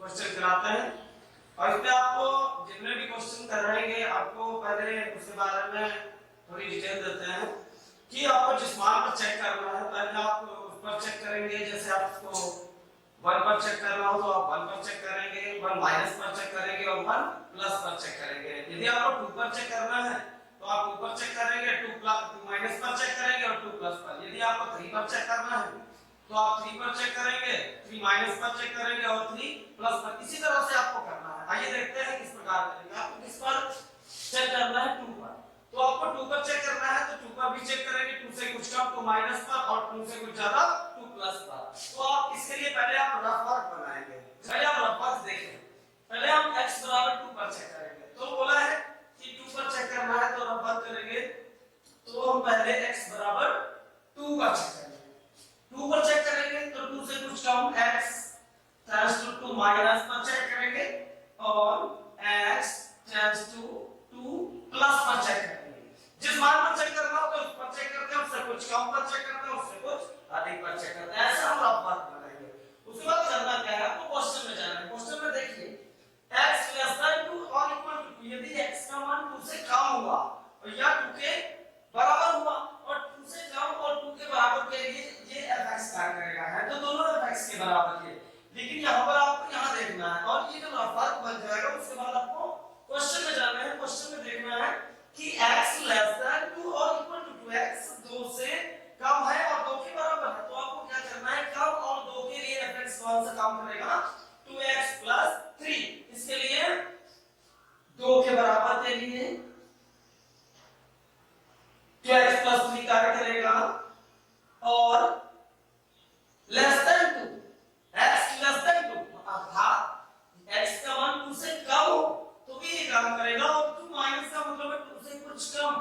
Question कराते हैं और इस पे आपको जितने भी क्वेश्चन कराएंगे आपको पहले उसके बारे में थोड़ी डिटेल देते हैं कि आपको जिस मान पर चेक करना है पहले आप उस पर चेक करेंगे। जैसे आपको 1 पर चेक करना हो तो आप 1 पर चेक करेंगे, 1 माइनस पर चेक करेंगे और 1 प्लस पर चेक करेंगे। यदि आपको 2 पर चेक करना है तो आप 2 पर चेक करेंगे, 2 माइनस पर चेक करेंगे और 2 प्लस पर। यदि आपको 3 पर चेक करना है तो आप 3 पर चेक करेंगे, 3 माइनस पर चेक करेंगे और 3 प्लस पर। इसी तरह से आपको करना है। आइए देखते हैं किस प्रकार करेंगे। आपको किस पर चेक करना है? 2 पर। तो आपको 2 पर चेक करना है तो 2 पर भी चेक करेंगे, 2 से कुछ कम तो माइनस पर और 2 से कुछ ज्यादा 2 प्लस पर। तो आप इसके लिए पहले आप रफ वर्क बनाएंगे। पहले आप रफ वर्क देखें। पहले हम x बराबर 2 पर चेक करेंगे। तो बोला है कि 2 पर चेक करना है तो रफ वर्क करेंगे। तो हम पहले x बराबर 2 पर चेक करेंगे। 2 पर चेक करेंगे तो 2 से कुछ कम x टेंड्स टू 2 माइनस पर चेक करेंगे और x टेंड्स टू 2 प्लस पर चेक करेंगे। जिस मान पर चेक करना हो तो उस पर चेक करते हैं, उससे कुछ कम पर चेक करते हैं, उससे कुछ अधिक पर चेक करते हैं। ऐसा हम रफ वर्क बनाएंगे। उसके बाद करना क्या है? आपको क्वेश्चन में जाना है। क्वेश्चन में देखिए x लेस देन 2 और इक्वल टू 2। यदि x का मान 2 से कम हुआ और या 2 के बराबर हुआ और 2 से कम और 2 के बराबर के लिए ये fx क्या करेगा? है तो दोनों fx के बराबर के, लेकिन यहां पर आपको यहां देखना है और ये जो रफ वर्क बन जाएगा उसके बाद आपको क्वेश्चन में जाना है। क्वेश्चन में देखना है कि x लेस देन 2 और इक्वल टू 2। x 2 से कम है और 2 के बराबर है तो आपको क्या करना है? कम और 2 के लिए fx कौन सा काम करेगा? 2x 3। इसके लिए 2 के बराबर के लिए 2x 3 कार्य करेगा और less than 2 x less than 2 अर्थात x का मान 2 से कम हो तो भी ये काम करेगा और 2 माइनस का मतलब है 2 से कुछ कम,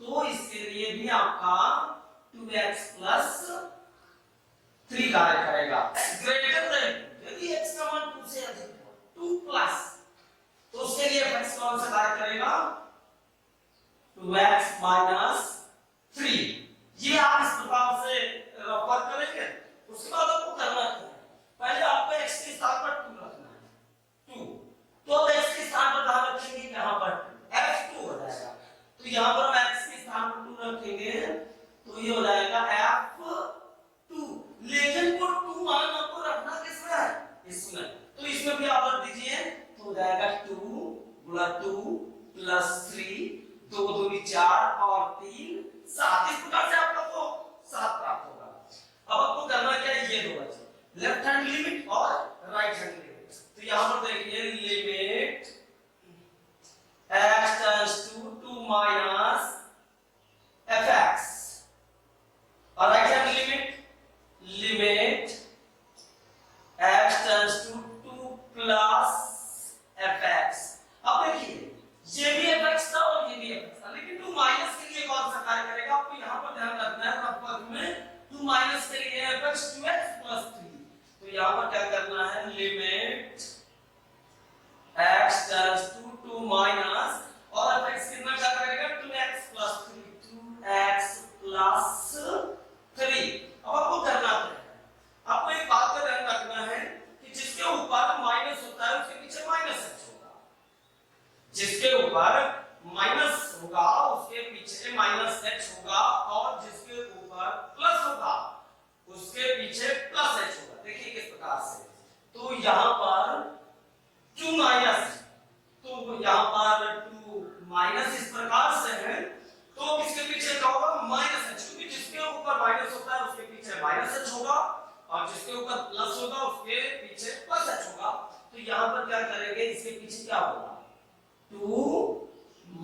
तो इसके लिए भी आपका 2x 3 कार्य करेगा। ग्रेटर देन, यदि x का मान 2 से अधिक हो 2 प्लस तो उसके लिए x कौन सा कार्य करेगा? 2x minus 3। ये आप इस प्रकार से वर्क करेंगे। उसके बाद आपको करना क्या है? पहले आपको x के स्थान पर 2 रखना है 2। तो अब x के स्थान पर कहां रखेंगे? यहां पर f2 हो जाएगा। तो यहां पर हम x के स्थान पर 2 रखेंगे तो ये हो जाएगा f2। लेकिन वो 2 मान आपको रखना किसमें है? इसमें। तो इसमें भी आप रख दीजिए तो हो जाएगा 2 गुणा 2 प्लस 3, 2 दूनी 4 और 3 7। इस प्रकार से आपको वो 7 प्राप्त होगा। अब आपको करना क्या है? ये दो बचे, लेफ्ट हैंड लिमिट और राइट हैंड लिमिट। तो यहां पर देखिए limit x tends to 2 minus fx और right hand limit x tends to 2 plus fx। अब देखिए ये भी fx था और ये भी fx था, लेकिन 2 माइनस के लिए कौन सा कार्य करेगा? आपको यहां पर ध्यान रखना है रफ वर्क में 2 माइनस के लिए fx 2x 3। तो यहां पर क्या करना है? Limit x tends to 2 minus और fx कितना क्या करेगा? 2x 3, 2x 3। अब आपको करना क्या है? आपको एक बात का ध्यान रखना है कि जिसके ऊपर माइनस होता है उसके पीछे माइनस h होगा। जिसके ऊपर माइनस होगा उसके पीछे माइनस h होगा और जिसके ऊपर प्लस होगा उसके पीछे प्लस h होगा। देखिए किस प्रकार से। तो यहां पर 2 माइनस, तो यहां पर 2 माइनस इस प्रकार से है तो इसके पीछे क्या होगा? माइनस h, क्योंकि जिसके ऊपर माइनस होता है उसके पीछे माइनस h होगा और जिसके ऊपर प्लस होगा उसके पीछे प्लस h होगा। तो यहां पर क्या करेंगे? इसके पीछे क्या होगा? 2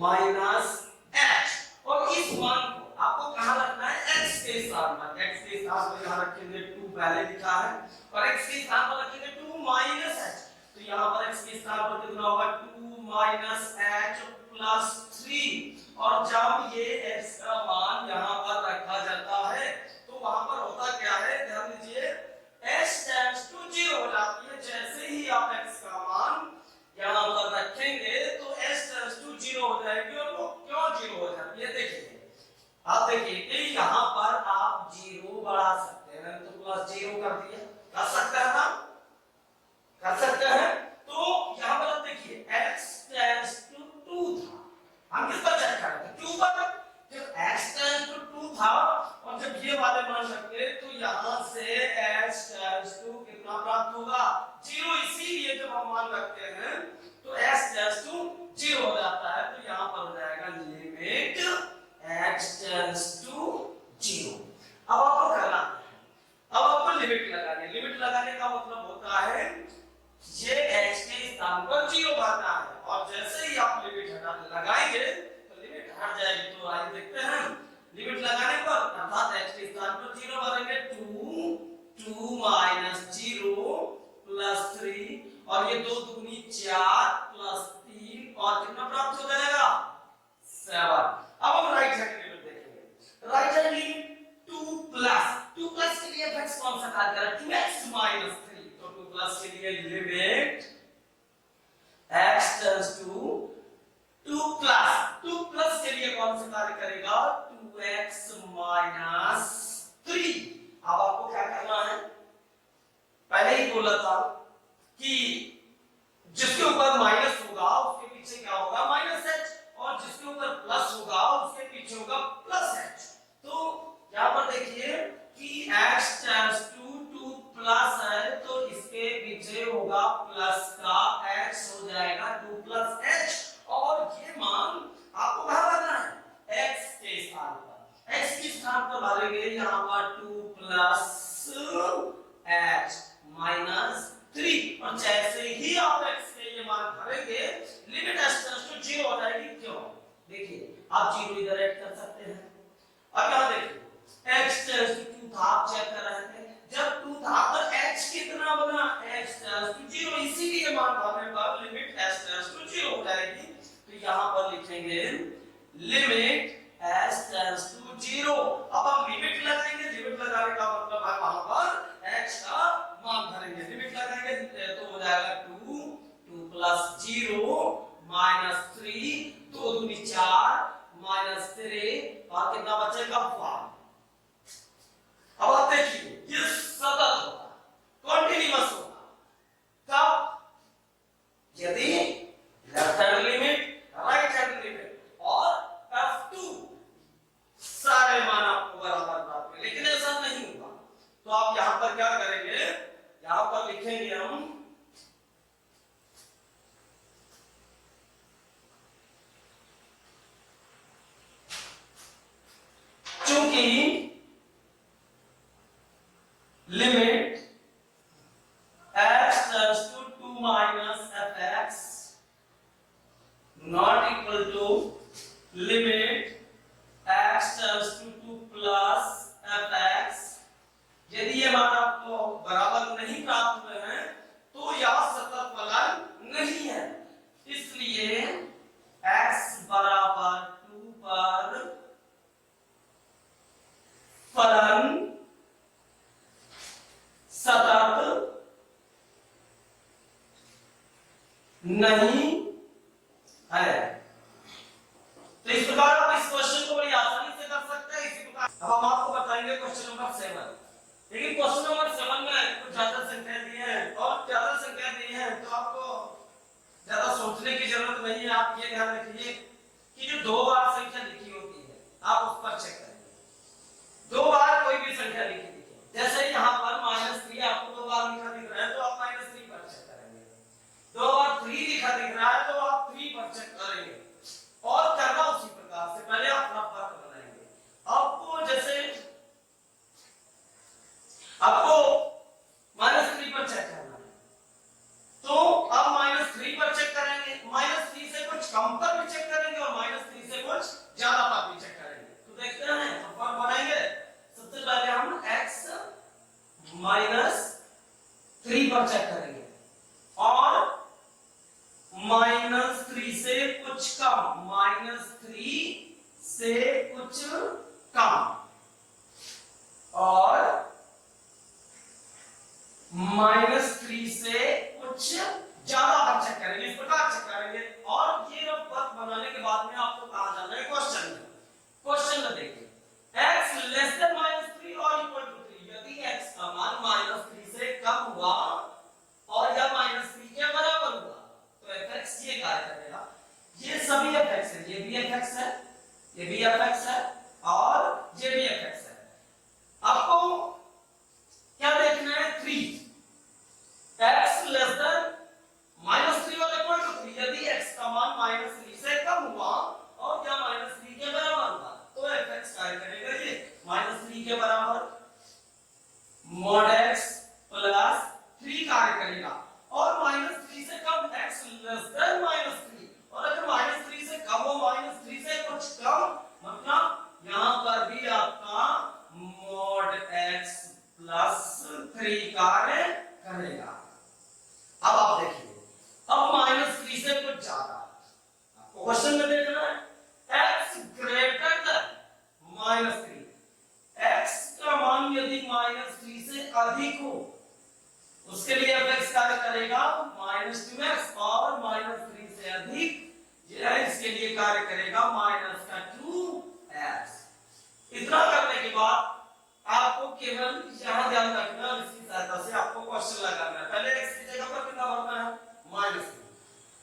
माइनस h और इस मान को आपको कहां रखना है? x के स्थान पर। x के स्थान पर यहां रखेंगे 2 पहले लिखा है और x के स्थान पर रखेंगे 2 माइनस h। तो यहां पर x के स्थान पर कितना होगा? 2 माइनस h प्लस 3। और जब ये x का मान यहां पर रखा जाता है तो वहां पर होता क्या है? ध्यान दीजिए h टेंड्स टू 0 हो जाती है। जैसे ही आप x का मान यहां पर रखेंगे तो h टेंड्स टू 0 हो जाएगी। और वो क्यों 0 हो जाती है? देखिए आप देखिए कि यहां पर आप 0 बढ़ा सकते हैं तो प्लस 0 कर दिया, कर सकते हैं ना? कर सकते हैं। यहां से x टेंड्स टू कितना प्राप्त होगा 0, इसीलिए जब हम मान रखते हैं तो x टेंड्स टू 0 हो जाता है, तो यहां पर हो जाएगा लिमिट x टेंड्स टू 0। अब आपको करना है, अब आपको लिमिट लगानी है। लिमिट लगाने का मतलब होता है ये x के स्थान पर 0 भरना है, और जैसे ही आप लिमिट लगाएंगे तो लिमिट हट जाएगी। तो आइए देखते हैं, लिमिट लगाने पर अर्थात x के स्थान पर 0 भरेंगे, 2 माइनस 0 प्लस 3, और ये 2 दूनी 4 प्लस 3, और कितना प्राप्त हो जाएगा 7। अब हम राइट हैंड लिमिट देखेंगे। राइट हैंड लिमिट 2 प्लस के लिए fx कौन सा कार्य कर रहा है 2x माइनस 3, तो 2 प्लस के लिए limit x tends to 2 plus के लिए कौन सा कार्य करेगा 2x माइनस 3। अब आपको क्या करना है, पहले ही बोला था कि जिसके ऊपर माइनस होगा उसके पीछे क्या होगा माइनस h, और जिसके ऊपर प्लस होगा उसके पीछे होगा प्लस h। तो यहां पर देखिए कि x टेंड्स टू 2 प्लस है, तो इसके पीछे होगा प्लस का x, हो जाएगा 2 प्लस h, और ये मान आपको कहां भरना है x के स्थान पर। x के स्थान पर भरेंगे यहां पर 2 प्लस h माइनस 3, और जैसे ही आप x के ये मान भरेंगे लिमिट h टेंड्स टू 0 हो जाएगी। क्यों, देखिए आप 0 इधर ऐड कर सकते हैं। अब यहां देखिए x टेंड्स टू 2 था, आप चेक कर रहे थे, जब 2 था तो h कितना बना x टेंड्स टू 0, इसीलिए मान भरने पर लिमिट h टेंड्स टू 0 हो जाएगी। तो यहां पर लिखेंगे लिमिट h टेंड्स टू 0। अब हम लिमिट लगाएंगे, लिमिट लगाने का मतलब है वहां पर x का मान भरेंगे। लिमिट लगाएंगे तो हो जाएगा 2 प्लस 0 माइनस 3, 2 दूनी 4 माइनस 3, और कितना बचेगा 1। अब आप देखिए ये सतत होगा, कंटीन्यूअस होगा, कब यदि left hand limit right hand limit और f2 सारे मान आपको बराबर प्राप्त होंगे, लेकिन ऐसा नहीं होगा। तो आप यहां पर क्या करेंगे, यहां पर लिखेंगे हम चूंकि limit x tends to 2 minus fx not equal to limit x tends to 2 plus fx, यदि ये मान आपको बराबर नहीं प्राप्त हुए हैं तो यह सतत फलन नहीं है। इसलिए x बराबर 2 पर फलन सतत नहीं है। तो इस प्रकार आप इस क्वेश्चन को बड़ी आसानी से कर सकते हैं। इसी प्रकार अब हम आपको बताएंगे क्वेश्चन नंबर 7। लेकिन क्वेश्चन नंबर 7 में कुछ ज्यादा संख्या दी है, और ज्यादा संख्या दी है तो आपको ज्यादा सोचने की जरूरत नहीं है। आप ये ध्यान रखिए कि जो 2 बार संख्या लिखी होती है आप उस पर चेक करेंगे। 2 बार कोई भी संख्या लिखी दिखे, जैसे यहाँ पर -3 आपको 2 बार लिखा दिख रहा है तो आप -3 पर चेक करेंगे। 2 बार 3 लिखा दिख रहा है तो आप 3 पर चेक करेंगे, और करना उसी प्रकार से। पहले आप फर्क बनाएंगे। आपको जैसे आपको -3 पर चेक करना है, तो आप -3 पर चेक करेंगे, -3 से कुछ कम पर भी चेक करेंगे, और -3 से कुछ ज्यादा पर भी चेक करेंगे। तो देखते हैं फर्क बनाएंगे। सबसे पहले हम x -3 पर चेक करेंगे, और -3 से कुछ कम, -3 से कुछ कम, और -3 से कुछ ज्यादा पर चेक करेंगे। इस प्रकार चेक करेंगे, और ये वक्त बनाने के बाद में आपको कहा जाना है क्वेश्चन में। क्वेश्चन में देखिए x लेस देन -3 और इक्वल टू 3, यदि x का मान -3 से कम हुआ और या -3 के बराबर हुआ तो fx ये कार्य करेगा। ये सभी fx है, ये भी fx है, ये भी fx है, और ये भी fx है। आपको मॉड x प्लस 3 कार्य करेगा और -3 से कम x लेस देन -3 और अगर -3 से कम हो -3 से कुछ कम मतलब यहां पर भी आपका मॉड x प्लस 3 कार्य करेगा। अब आप देखिए अब -3 से कुछ ज्यादा आपको क्वेश्चन में देखना है x ग्रेटर देन -3 x का मान यदि -3 से अधिक हो उसके लिए fx कार्य करेगा -2x और -3 से अधिक इसके लिए कार्य करेगा -2x। इतना करने के बाद आपको केवल यहां ध्यान रखना इसकी सहायता से आपको क्वेश्चन लगाना है। पहले x की जगह पर कितना भरना है -3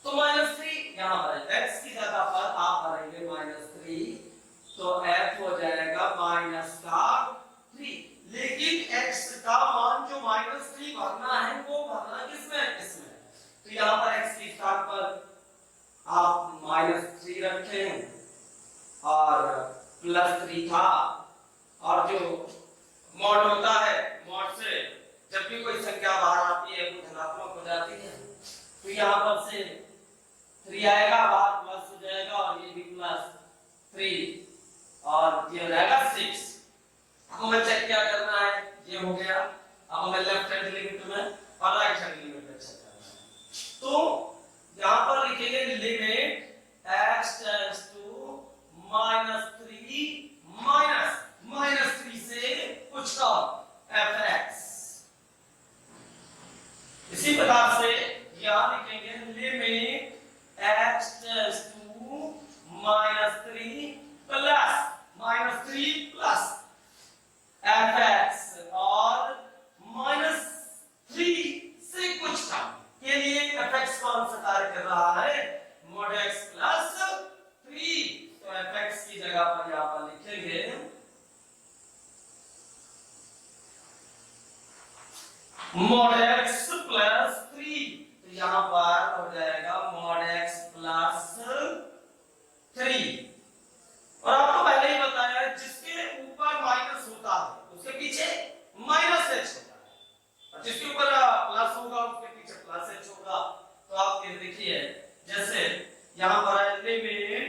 तो -3 यहां पर x की जगह पर आप भरेंगे -3 तो f हो जाएगा -3 लेकिन x का मान जो -3 भरना है वो भरना किसमें इसमें तो यहां पर x के स्थान पर आप -3 रखें और +3 था और जो मॉड होता है मॉड से जब भी कोई संख्या बाहर आती है वो धनात्मक हो जाती है तो यहां पर से 3 आएगा बाहर प्लस हो जाएगा और ये भी +3 और ये हो जाएगा 6। अब हमें चेक क्या करना है ये हो गया। अब हमें लेफ्ट हैंड लिमिट में और राइट हैंड लिमिट में चेक करना है तो यहां पर लिखेंगे लिमिट x टेंड्स टू -3 से कुछ कम fx। इसी प्रकार से यहां लिखेंगे limit x tends to -3 plus fx और -3 से कुछ कम के लिए fx कौन सा कार्य कर रहा है mod x प्लस 3 तो fx की जगह पर यहां पर लिखेंगे mod x प्लस 3 तो यहां पर हो जाएगा mod x प्लस 3 और आपको पहले ही बताया जिसके ऊपर माइनस होता है उसके पीछे माइनस h होता है और जिसके ऊपर प्लस होगा उसके पीछे प्लस h होगा। तो आप ये देखिए जैसे यहां पर है limit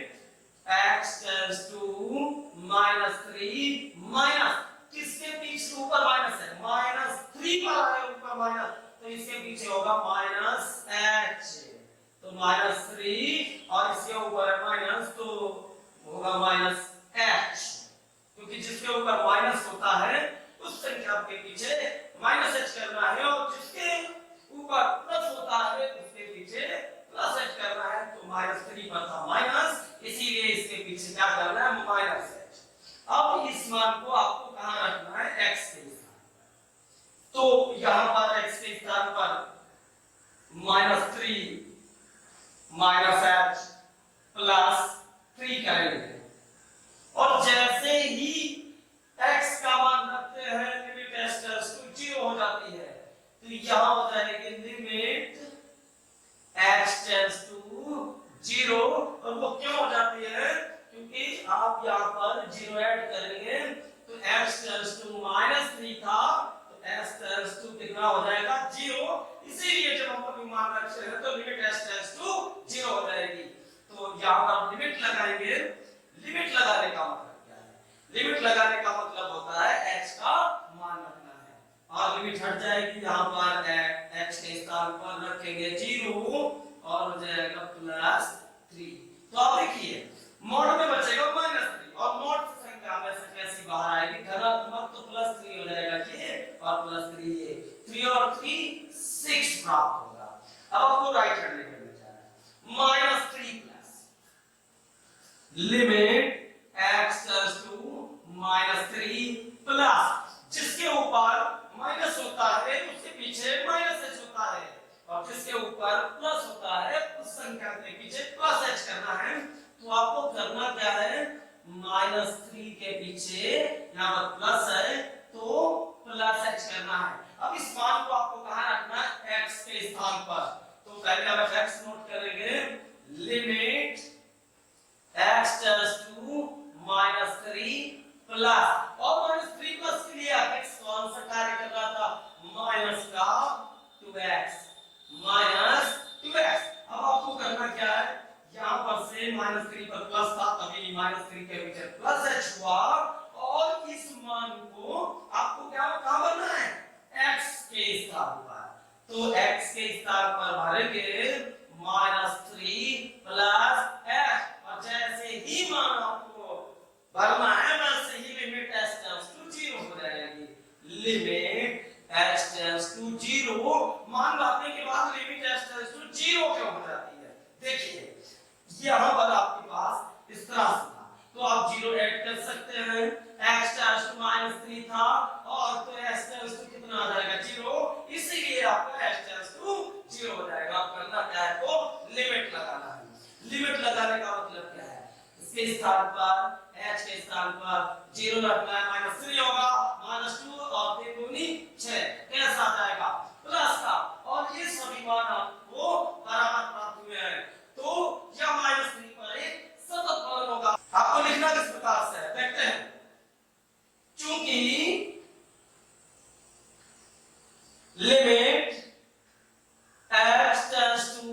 x tends to -3 minus किसके पीछे ऊपर माइनस है -3 पर है ऊपर माइनस तो इसके पीछे होगा -h तो -3 और इसके ऊपर है माइनस तो होगा -h क्योंकि जिसके ऊपर माइनस होता है उस संख्या के पीछे -h करना है और जिसके ऊपर प्लस होता है उसके पीछे +h करना है तो -3 पर था माइनस इसीलिए इसके पीछे क्या करना है -h। अब इस मान को आपको कहां रखना है x के स्थान पर तो यहां पर x के स्थान पर -3 -h प्लस 3 करेंगे और जैसे ही x का मान रखते हैं लिमिट x टेंड्स टू 0 हो जाती है तो यहां हो जाएगी लिमिट x टेंड्स टू 0 और वो क्यों हो जाती है क्योंकि आप यहां पर 0 ऐड करेंगे तो x टेंड्स टू -3 था तो x टेंड्स टू कितना हो जाएगा 0 इसीलिए जब हम कभी मान रखते हैं तो लिमिट x टेंड्स टू 0 हो जाएगी। तो यहां पर लिमिट लगाएंगे लिमिट लगाने का मतलब क्या है लिमिट लगाने का मतलब होता है x का मान रखना है और लिमिट हट जाएगी यहां पर x के स्थान पर रखेंगे 0 और हो जाएगा +3। तो आप देखिए मॉड में बचेगा -3 और मॉड संख्या में से कैसी बाहर आएगी धनात्मक तो +3 हो जाएगा ये और +3 ये 3 और 3 6 प्राप्त होगा। अब आपको राइट हैंड लिमिट में जाना है -3 plus limit x tends to -3 plus जिसके ऊपर माइनस होता है उसके पीछे -h होता है और जिसके ऊपर प्लस होता है उस संख्या के पीछे +h करना है। तो आपको करना क्या है -3 के पीछे यहां पर प्लस है तो +h करना है। अब इस मान को आपको कहां रखना है x के स्थान पर तो पहले हम x नोट करेंगे limit x tends to -3 plus और -3 प्लस के लिए x कौन सा कार्य कर रहा था स्थान पर, तो x के स्थान पर भरेंगे -3 प्लस x, और जैसे ही मान आपको भरना है वैसे ही लिमिट x टेंड्स टू 0 हो जाएगी। लिमिट x टेंड्स टू 0, मान भरने के बाद लिमिट x टेंड्स टू 0 क्यों हो जाती है? देखिए यहां पर आपके पास इस तरह से था, तो आप 0 ऐड कर सकते हैं, x टेंड्स टू -3 था और तो x टेंड्स टू कितना आ जाएगा 0, इसीलिए आपका x टेंड्स टू 0 हो जाएगा। आप करना क्या है, तो लिमिट लगाना है। लिमिट लगाने का मतलब क्या है, इसके स्थान पर h के स्थान पर 0 रखना है, -3 होगा, -2 और 3 दूनी 6 कैसा आ जाएगा प्लस का, और ये सभी मान आपको बराबर प्राप्त हुए हैं, तो यह -3 पर एक सतत फलन होगा। आपको लिखना किस प्रकार से है देखते हैं, चूंकि limit x tends to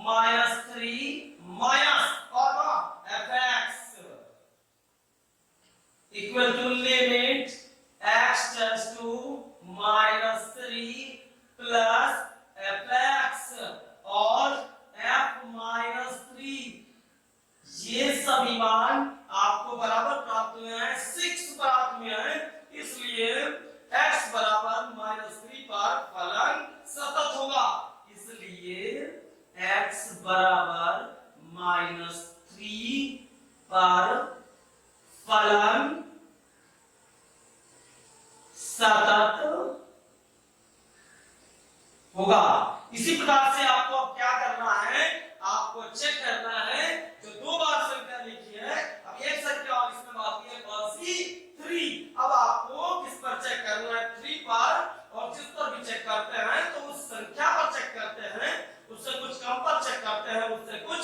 -3 minus और fx equal to limit x tends to -3 plus fx और f-3, ये सभी मान आपको बराबर प्राप्त हुए हैं, 6 प्राप्त हुए हैं, इसलिए x बराबर -3 पर फलन सतत होगा, इसलिए x बराबर -3 पर फलन सतत होगा। इसी प्रकार से आपको अब क्या करना है, आपको चेक करना है जो दो बार संख्या लिखी है, अब एक संख्या और इसमें बाकी है कौन सी 3, अब आपको किस पर चेक करना है 3 पर, और जिस पर भी चेक करते हैं तो उस संख्या पर चेक करते हैं, उससे कुछ कम पर चेक करते हैं, उससे कुछ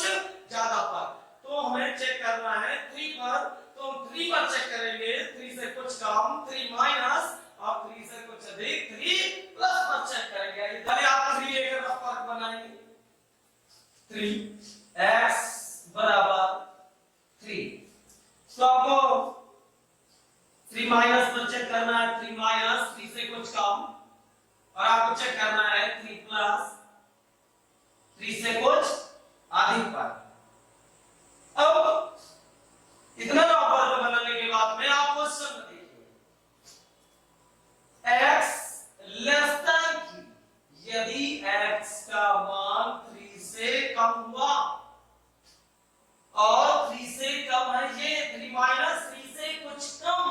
ज्यादा पर, तो हमें चेक करना है 3 पर, तो हम 3 पर चेक करेंगे, 3 से कुछ कम 3 माइनस और 3 से कुछ अधिक 3 प्लस पर चेक करेंगे, इधर आप 3 लेकर फर्क बनाएंगे, 3x बराबर 3, तो आपको 3 माइनस पर चेक करना है, 3 माइनस 3 से कुछ कम, और आपको चेक करना है 3 प्लस 3 से कुछ अधिक पर। अब इतना वर्ग बनाने के बाद में आप क्वेश्चन देखिए, x लेस देन 3, यदि x का मान 3 से कम हुआ और 3 से कम है ये 3 माइनस 3 से कुछ कम,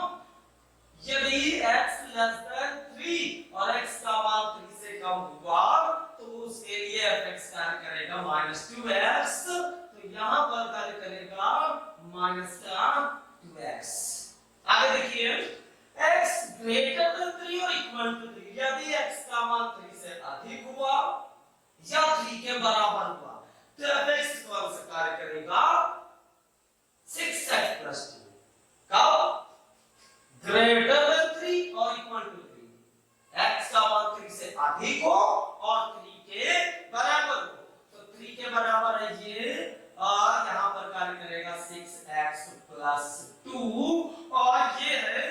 यदि x लेस देन 3 और x का मान 3 से कम हुआ तो उसके लिए fx कार्य करेगा -2x, तो यहां पर कार्य करेगा -2x। आगे देखिए x ग्रेटर देन 3 और इक्वल टू 3, यदि x का मान 3 से अधिक हुआ या 3 के बराबर हुआ तो fx कौन सा कार्य करेगा 6x + 2, कब ग्रेटर देन 3 और इक्वल टू 3, x का मान 3 से अधिक हो और 3 के बराबर हो, तो 3 के बराबर है ये, और यहां पर कार्य करेगा 6x + 2, और ये है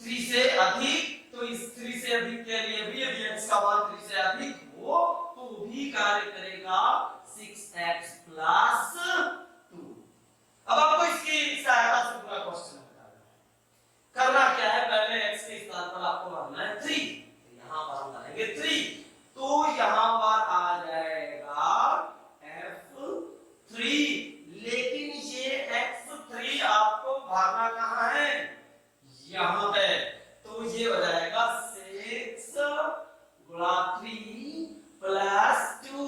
3 से अधिक, तो इस 3 से अधिक के लिए भी यदि x का मान 3 से अधिक हो तो भी कार्य करेगा 6x + 2। अब आपको इसकी सहायता से पूरा क्वेश्चन करना क्या है, पहले x के स्थान पर आपको भरना है 3, तो यहां पर हम भरेंगे 3, तो यहां पर आ जाएगा f3, लेकिन ये x3 आपको भरना कहां है यहां पे, तो ये हो जाएगा 6 × 3 + 2,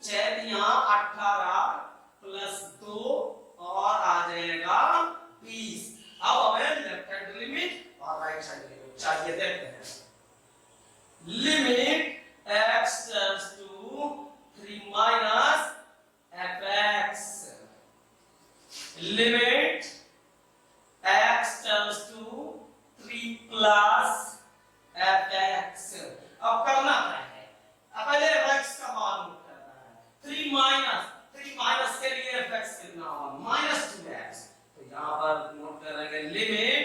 चैत यहां 18 + 2 और आ जाएगा 20। अब हमें लेफ्ट हैंड लिमिट और राइट हैंड लिमिट चाहिए, देखते हैं। Limit x tends to 3 minus fx, limit x tends to 3 plus fx। अब करना क्या है, अब पहले fx का मान नोट करना है, 3 माइनस के लिए fx कितना होगा -2x, तो यहां पर नोट करेंगे limit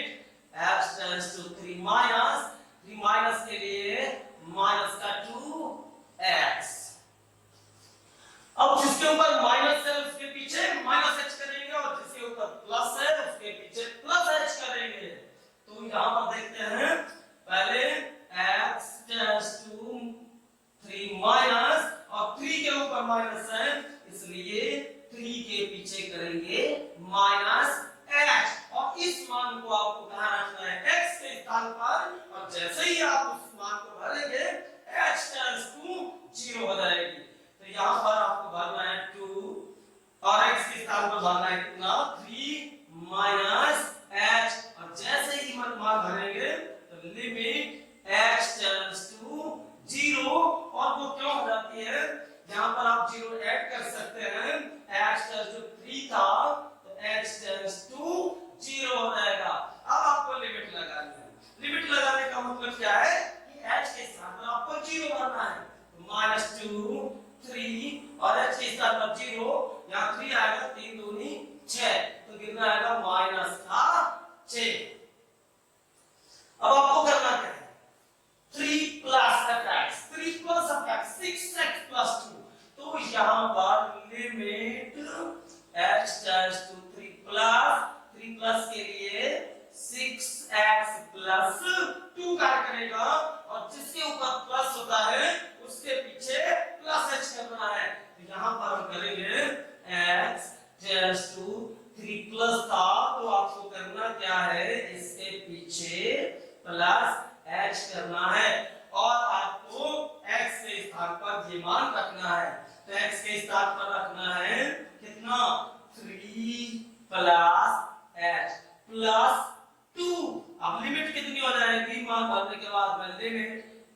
x tends to 3 minus के लिए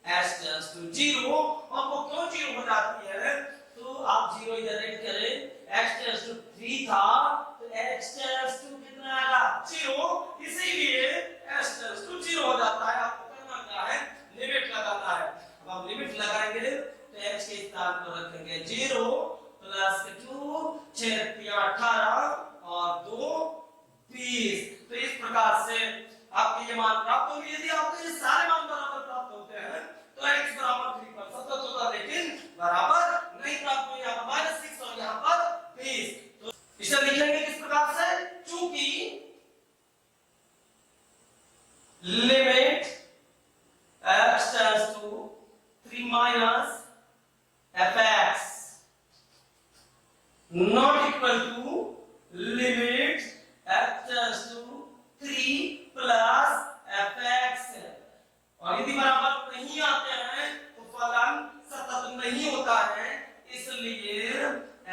x टेंड्स टू 0 और वो क्यों 0 हो जाती है तो आप 0 इधर ऐड करें x टेंड्स टू 3 था तो x टेंड्स टू कितना आएगा 0 इसीलिए x टेंड्स टू 0 हो जाता है। आपको करना क्या है लिमिट लगाना है। अब आप लिमिट लगाएंगे तो x के स्थान पर रखेंगे 0 प्लस 2 6 18 और 2 20। तो इस प्रकार से आपके ये मान प्राप्त होंगे। यदि आपको ये सारे मान बराबर प्राप्त होते हैं तो x बराबर 3 पर सतत होगा लेकिन बराबर नहीं प्राप्त होगा। यहाँ पर -6 और यहाँ पर 20। तो इसे लिखेंगे किस प्रकार से चूंकि limit x tends to 3 minus fx not equal to limit x tends to 3 plus fx। और यदि बराबर नहीं आते हैं तो फलन सतत नहीं होता है, इसलिए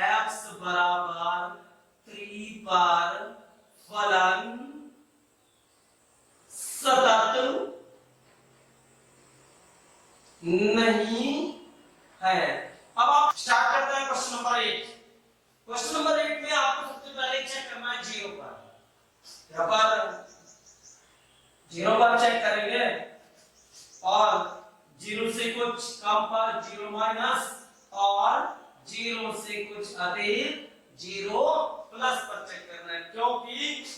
x बराबर 3 पर फलन सतत नहीं है। अब आप स्टार्ट करते हैं क्वेश्चन नंबर 8। क्वेश्चन नंबर 8 में आपको सबसे पहले चेक करना है 0 पर। यहाँ पर 0 पर चेक करेंगे और 0 से कुछ कम पर 0 माइनस और 0 से कुछ अधिक 0 प्लस पर चेक करना है। क्योंकि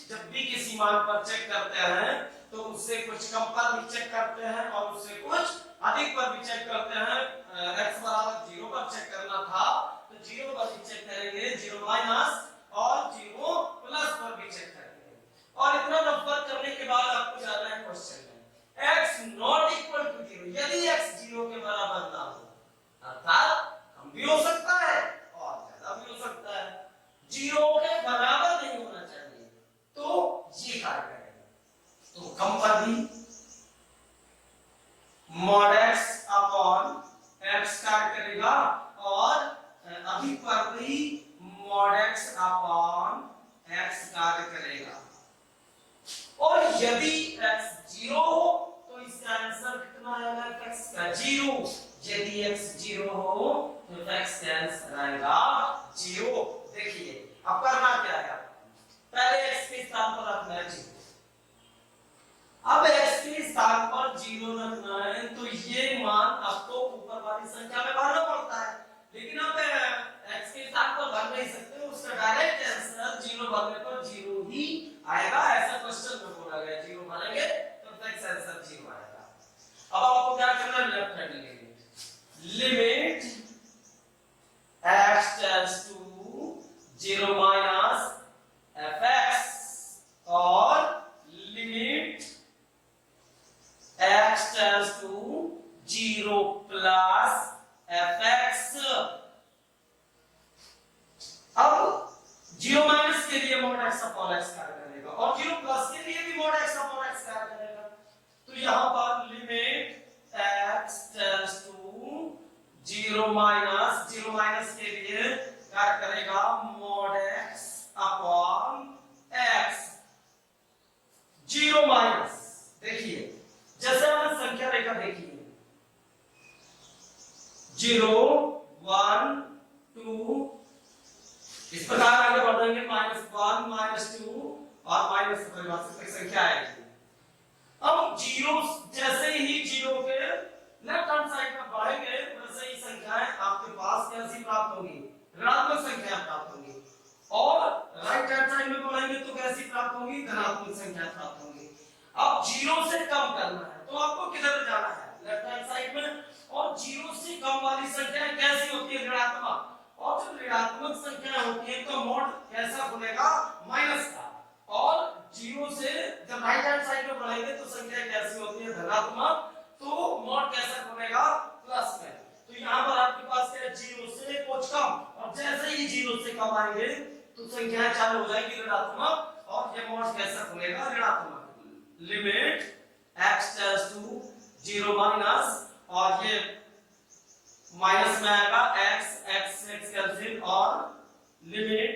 जब भी किसी मान पर चेक करते हैं तो उससे कुछ कम पर भी चेक करते हैं और उससे कुछ अधिक पर भी चेक करते हैं। x बराबर 0 पर चेक करना था तो 0 पर भी चेक करेंगे 0 माइनस और 0 प्लस पर भी चेक करेंगे। और इतना नंबर करने के बाद आपको जाना है क्वेश्चन में x नॉट इक्वल टू 0। यदि x 0 के बराबर ना हो अर्थात कम भी हो सकता है और ज्यादा भी हो सकता है, 0 के बराबर नहीं होना चाहिए तो ये कार्य करेगा। तो कम पर भी mod x अपॉन x कार्य करेगा और अधिक पर भी mod x अपॉन x कार्य करेगा। और यदि x 0 हो तो इसका आंसर कितना आएगा x का 0। यदि x 0 हो तो x का आंसर आएगा 0। देखिए अब करना क्या है, पहले x के स्थान पर रखना है 0। अब x के स्थान पर 0 रखना है तो ये मान आपको ऊपर वाली संख्या में भरना पड़ता है, लेकिन अब x के स्थान पर भर नहीं सकते, उसका डायरेक्ट आंसर 0 भरने पर 0 ही आएगा। ऐसा क्वेश्चन में बोला गया 0 भरेंगे तो x आंसर 0 आएगा। अब आपको क्या करना है left hand limit x tends to 0 minus fx और limit x tends to 0 plus fx। अब 0 माइनस के लिए mod x अपॉन x कार्य करेगा और 0 प्लस के लिए भी mod x अपॉन x कार्य करेगा। तो यहां पर limit x tends to 0 minus के लिए कार्य करेगा mod x upon x। 0 minus देखिए जैसे हमने संख्या रेखा देखी है 0 1 2 इस प्रकार आगे बढ़ेंगे -1 -2 और माइनस से परिभाषित संख्या आएगी। अब 0 जैसे ही 0 के लेफ्ट हैंड साइड में बढ़ेंगे वैसे ही संख्याएं आपके पास कैसी प्राप्त होंगी ऋणात्मक संख्या प्राप्त होंगी और राइट हैंड साइड में बढ़ेंगे तो कैसी प्राप्त होंगी धनात्मक संख्या प्राप्त होंगी। अब 0 से कम करना है तो आपको किधर जाना है लेफ्ट हैंड साइड में, और 0 से कम वाली संख्या कैसी होती है ऋणात्मक, और जब ऋणात्मक संख्या होती है तो मोड कैसा खुलेगा माइनस का, और 0 से जब राइट हैंड साइड में बढ़ेंगे तो संख्या कैसी होती है धनात्मक, तो मोड कैसा खुलेगा प्लस में। तो यहाँ पर आपके पास क्या 0 से कुछ कम, और जैसे ही 0 से कम आएंगे तो संख्या चालू हो जाएगी ऋणात्मक और ये मोड कैसा खुलेगा ऋणात्मक। Limit x tends to 0 minus और ये माइनस में आएगा x कैंसिल और limit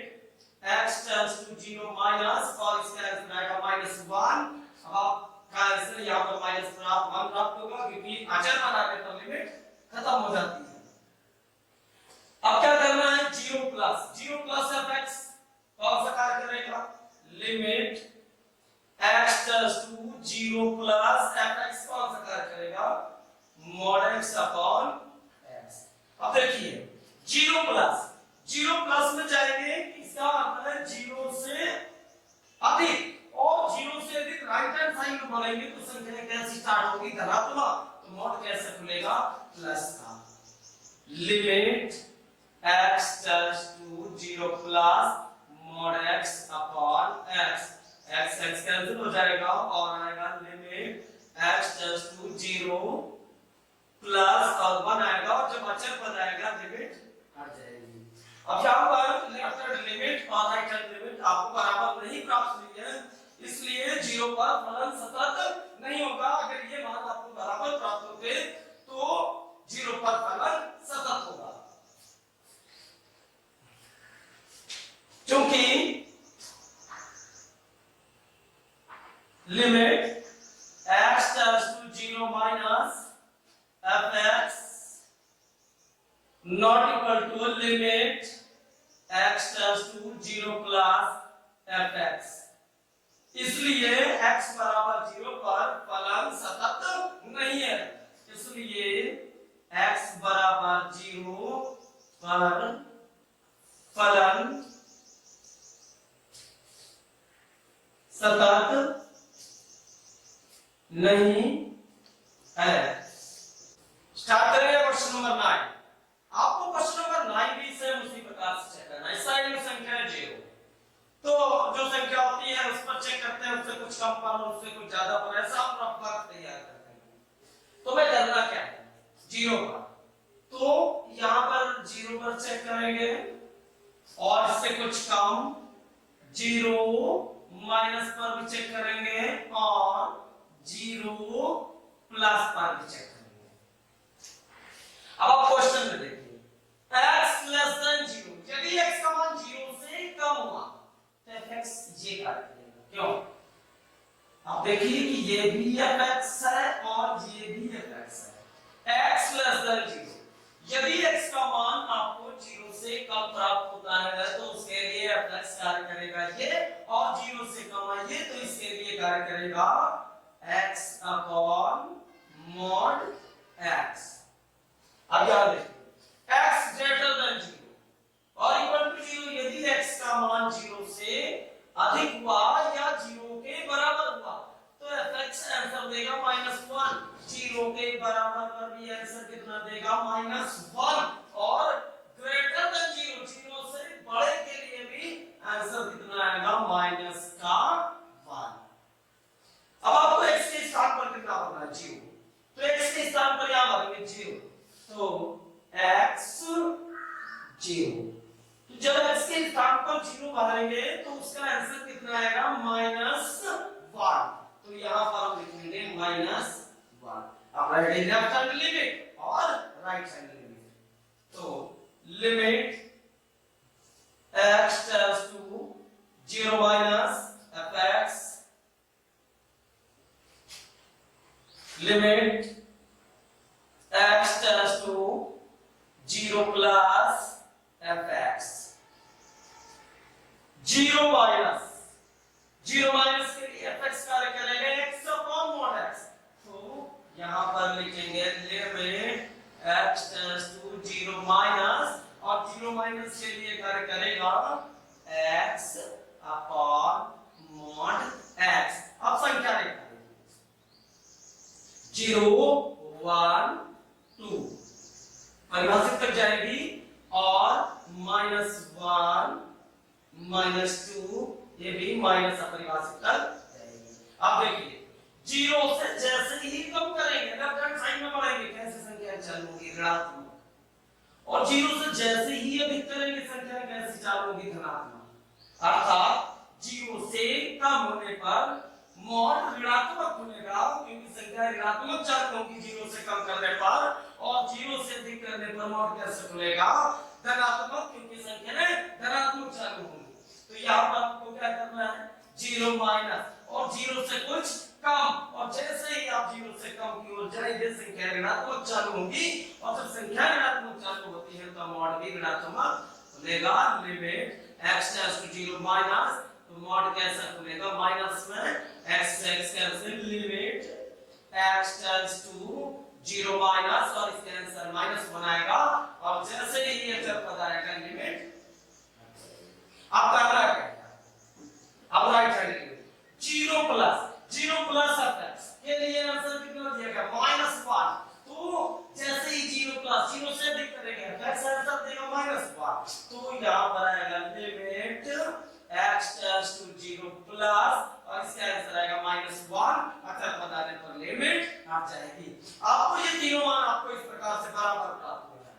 x tends to 0 minus और इसका आंसर आएगा -1। अब आपका आंसर यहाँ पर -1 प्राप्त होगा क्योंकि अचर बना के खत्म हो जाती है। अब क्या करना है, जीरो प्लस एफ एक्स कौन सा कार्य करेगा, limit x tends to zero plus f x कौन सा कार्य करेगा, मॉड एक्स अपॉन एक्स। अब देखिए जीरो प्लस में जाएंगे, इसका मतलब है जीरो से अधिक, और जीरो से अधिक राइट हैंड साइड में बढ़ेंगे तो संख्या कैसे स्टार्ट होगी, धनात्मक, तो मॉड कैसे खुलेगा, प्लस का। Limit x tends to zero plus mod x upon x, x cancel हो जाएगा और आएगा limit x tends to zero plus और 1 आएगा, और जब अचर बन जाएगा लिमिट हट जाएगी। अब यहाँ पर लेफ्ट हैंड लिमिट और राइट हैंड लिमिट आपको बराबर नहीं प्राप्त हुई है, इसलिए जीरो पर फलन सतत नहीं होगा। अगर ये मान आपको बराबर प्राप्त होते तो जीरो पर फलन सतत होगा, क्योंकि limit x tends to zero minus f x not equal to limit x tends to zero plus f x, इसलिए x बराबर जीरो पर फलन सतत नहीं है, इसलिए x बराबर जीरो पर फलन सतत नहीं है। स्टार्ट करेंगे क्वेश्चन नंबर 9। आपको क्वेश्चन नंबर 9 भी सेम उसी प्रकार से चेक करना है। इस साइड में संख्या है 0, तो जो संख्या होती है उस पर चेक करते हैं, उससे कुछ कम पर और उससे कुछ ज्यादा पर, ऐसा हम रफ वर्क तैयार करते हैं। तो मैं करना क्या है, 0 पर, तो यहां पर 0 पर चेक करेंगे और इससे कुछ कम 0 माइनस पर भी चेक करेंगे और 0 प्लस पर भी चेक करेंगे। अब आप क्वेश्चन में देखिए, x लेस देन 0, यदि x का मान 0 से कम हुआ तो fx ये कार्य करेगा। क्यों, आप देखिए कि ये भी fx है और ये भी fx है। x लेस देन 0, यदि x का मान आपको 0 से कम प्राप्त होता है तो उसके लिए fx कार्य करेगा ये, और 0 से कम है ये तो इसके लिए कार्य करेगा x अपॉन मॉड x। अब ध्यान देखिए, x ग्रेटर देन 0 और इक्वल टू 0, यदि x का मान 0 से अधिक हुआ या 0 के बराबर हुआ तो fx आंसर देगा -1, 0 के बराबर पर भी आंसर कितना देगा, -1, और ग्रेटर देन 0, 0 से बड़े के लिए भी आंसर कितना आएगा, -1। अब आपको x के स्थान पर कितना भरना है, 0, तो x के स्थान पर यहां भरेंगे 0, तो x 0, तो जब x के स्थान पर 0 भरेंगे तो उसका आंसर कितना आएगा, -1, तो यहां पर हम लिखेंगे -1। अब लेफ्ट हैंड लिमिट और राइट हैंड लिमिट, तो limit x tends to 0 minus fx, limit x tends to 0 plus fx, 0 minus के लिए fx कार्य करेगा x अपॉन मॉड x, तो यहां पर लिखेंगे limit x tends to 0 minus, और 0 माइनस के लिए कार्य करेगा x अपॉन मॉड x। अब संख्या लिखते हैं, 0 1 2 परिभाषित तक जाएगी और -1 -2 ये भी माइनस अपरिभाषित तक जाएगी। अब देखिए 0 से जैसे ही कम करेंगे लेफ्ट हैंड साइड में बढ़ेंगे, कैसे संख्या चालू होगी, ऋणात्मक, और 0 से जैसे ही अधिक करेंगे संख्या कैसे चालू होगी, धनात्मक। अर्थात 0 से कम होने पर मॉड ऋणात्मक खुलेगा, क्योंकि संख्या ऋणात्मक चालू होगी 0 से कम करने पर, और 0 से अधिक करने पर मॉड कैसे खुलेगा, धनात्मक, क्योंकि संख्या धनात्मक चालू होगी। तो यहाँ पर आपको क्या करना है, 0 माइनस और 0 से कुछ कम, और जैसे ही आप 0 से कम की ओर जाएंगे संख्या ऋणात्मक चालू चालू होंगी और जब संख्या ऋणात्मक चालू होती है तो मॉड भी ऋणात्मक खुलेगा। Limit x tends to 0 minus, तो मॉड कैसा खुलेगा, माइनस में x से x cancel, limit x tends to 0 minus और इसके आंसर माइनस बनाएगा और जैसे ही ये जब पता आएगा लिमिट अब करना क्या है, अब right hand limit 0 plus f के लिए आंसर कितना दिया गया -1, तो जैसे ही 0 प्लस 0 से अधिक करेंगे f आंसर देगा -1, तो यहां पर आएगा limit x tends to 0 plus और इसका आंसर आएगा -1, अगर बताने पर लिमिट आ जाएगी। आपको ये तीनों मान आपको इस प्रकार से बराबर प्राप्त होगा,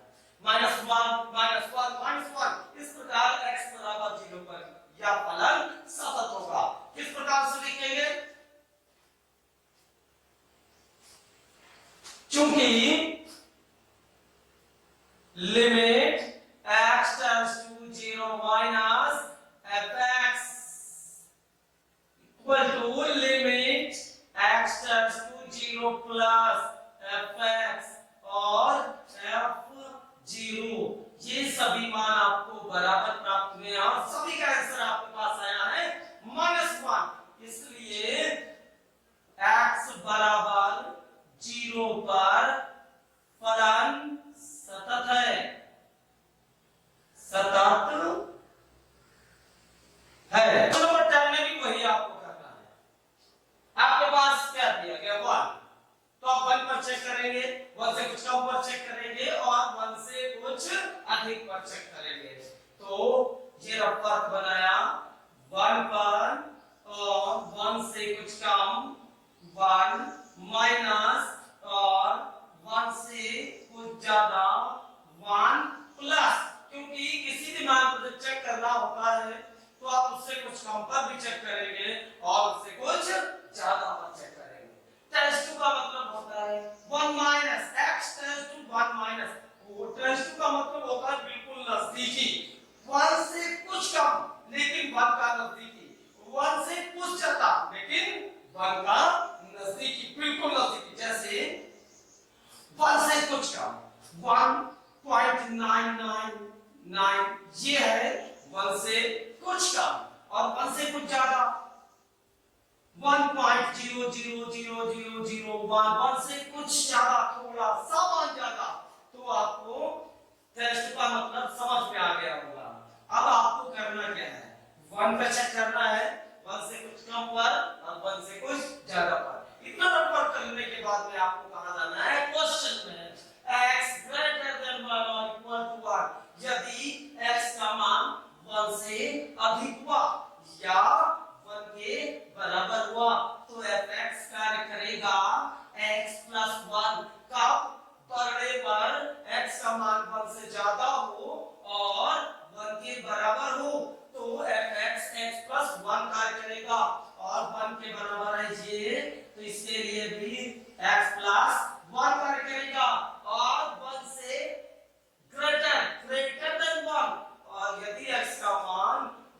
-1 -1 इस प्रकार x बराबर 0 पर यह फलन सतत होगा। किस प्रकार से लिखेंगे, चूंकि limit x tends to 0 minus fx equal to limit x tends to 0 plus fx और f0, ये सभी मान आपको बराबर प्राप्त हुए और सभी का आंसर आपके पास आया है -1, इसलिए x बराबर 0 पर फलन सतत है, सतत है। नंबर 10 में भी वही आपको करना है। आपके पास क्या दिया गया 1, तो आप 1 पर चेक करेंगे, 1 से कुछ कम पर चेक करेंगे और 1 से कुछ अधिक पर चेक करेंगे। तो ये फर्क बनाया 1 पर और 1 से कुछ कम 1 माइनस और 1 से कुछ ज्यादा 1 प्लस, क्योंकि किसी भी मान पर चेक करना होता है तो आप उससे कुछ कम पर भी चेक करेंगे और उससे कुछ ज्यादा पर चेक करेंगे। टेंस टू का मतलब होता है 1 minus x tends to 1 minus, वो टेंस टू का मतलब होता है बिल्कुल नजदीकी, 1 से कुछ कम लेकिन 1 का नजदीकी, 1 से कुछ ज्यादा लेकिन 1 का नजदीकी, बिल्कुल नजदीकी। जैसे 1 से कुछ कम 1.999 ये है 1 से कुछ कम और 1 से कुछ ज्यादा 1.0000001, 1 से कुछ ज्यादा थोड़ा सा मान ज्यादा, तो आपको टेस्ट का मतलब समझ में आ गया होगा। अब आपको करना क्या है, 1 पे चेक करना है, 1 से कुछ कम पर और 1 से कुछ ज्यादा पर। इतना नंबर करने के बाद में आपको कहा जाना है क्वेश्चन में x ग्रेटर देन 1 और इक्वल टू 1, यदि x का मान 1 से अधिक हुआ या 1 के बराबर हुआ तो fx कार्य करेगा x प्लस 1, कब पढ़ने पर x का मान 1 से ज्यादा हो और 1 के बराबर हो तो fx x प्लस 1 कार्य करेगा और 1 के बराबर है ये, तो इसके लिए भी x प्लस 1 कार्य करेगा और 1 से ग्रेटर देन 1, और यदि x का मान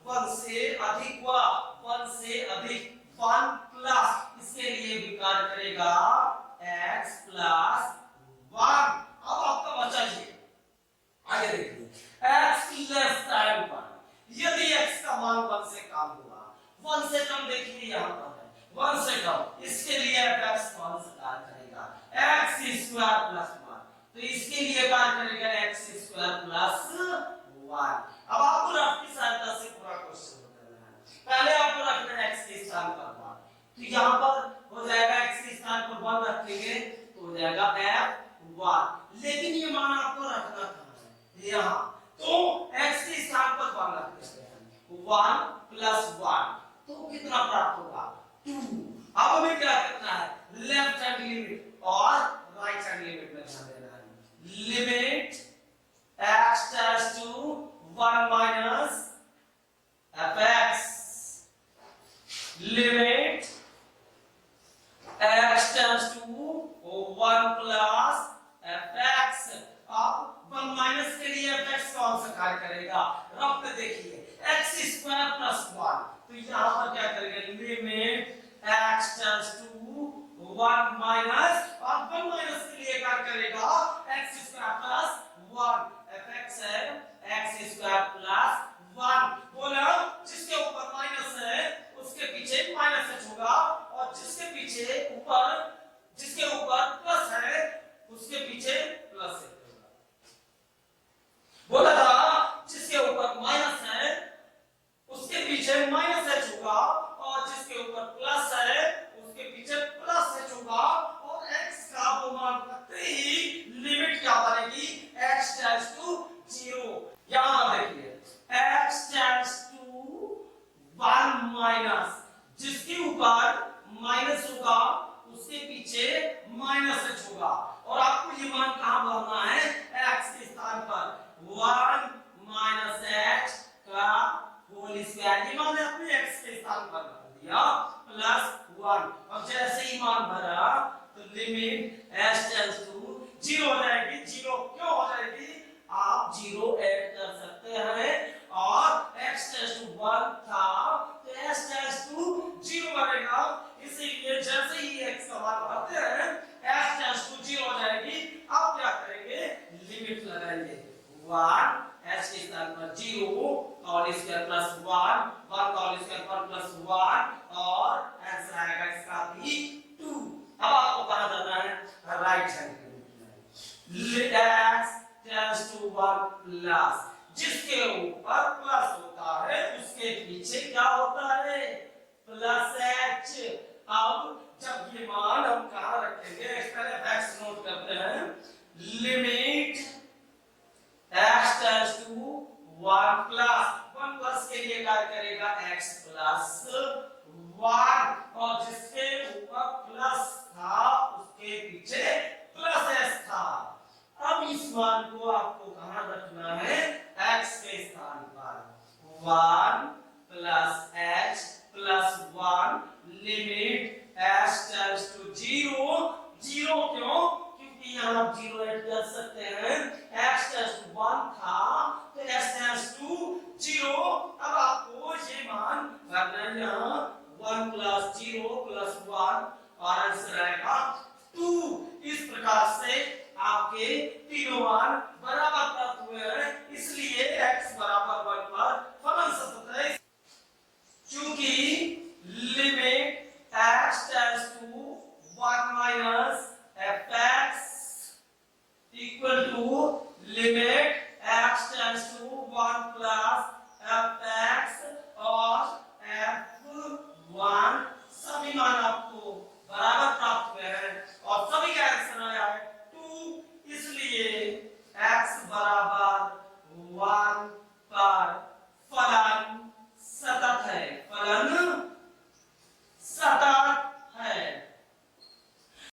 1 से अधिक हुआ, 1 से अधिक 1 प्लस, इसके लिए भी कार्य करेगा x प्लस 1। अब आपका बचा ये, आगे देखिए x लेस देन 1, यदि x का मान 1 से कम हुआ, 1 से कम देखिए यहाँ पर है 1 से कम, इसके लिए f कौन सा कार्य करेगा x स्क्वायर प्लस 1, तो इसके लिए कार्य करेगा x स्क्वायर प्लस 1। अब आपको रफ की सहायता से पूरा क्वेश्चन करना है, पहले आपको रखना है x के स्थान पर 1, तो यहाँ पर हो जाएगा x के स्थान पर 1 रखेंगे तो हो जाएगा f1, लेकिन ये मान आपको रखना था यहाँ, तो x के स्थान पर 1 रख देते हैं, 1 प्लस 1 तो कितना प्राप्त होगा 2। अब हमें क्या करना है, लेफ्ट हैंड लिमिट और राइट हैंड लिमिट में ध्यान देना है। Limit x tends to 1 minus fx, limit x tends to 1 plus fx। अब 1 माइनस के लिए fx कौन सा कार्य करेगा, रफ पे देखिए x स्क्वायर प्लस 1, तो यहाँ पर क्या करेंगे limit x tends to 1 minus, और 1 माइनस के लिए क्या करेगा 1 h के स्थान पर 0 होल स्क्वायर प्लस 1 1 का होल स्क्वायर पर प्लस 1 और आंसर आएगा इसका भी 2। अब आपको कहां जाना है राइट हैंड के रूप में let x tends to 1 plus जिसके ऊपर प्लस होता है उसके पीछे क्या होता है प्लस h। अब जब ये मान हम कहां रखेंगे इस तरह x नोट करते हैं limit x tends to 1 plus 1 plus के लिए क्या करेगा x प्लस 1 और जिसके ऊपर प्लस था उसके पीछे प्लस s था। अब इस मान को आपको कहां रखना है x के स्थान पर 1 plus h plus 1 limit h tends to 0 0 क्यों क्योंकि यहां आप 0 ऐड कर सकते हैं x tends to 1 था तो x tends to 0। अब आपको ये मान रखना है यहां 1 प्लस 0 प्लस 1 और आंसर आएगा 2। इस प्रकार से आपके तीनों मान बराबर प्राप्त हुए हैं इसलिए x बराबर 1 पर फलन सतत है क्योंकि limit x tends to 1 minus fx equal to limit x tends to 1 plus fx और f1 सभी मान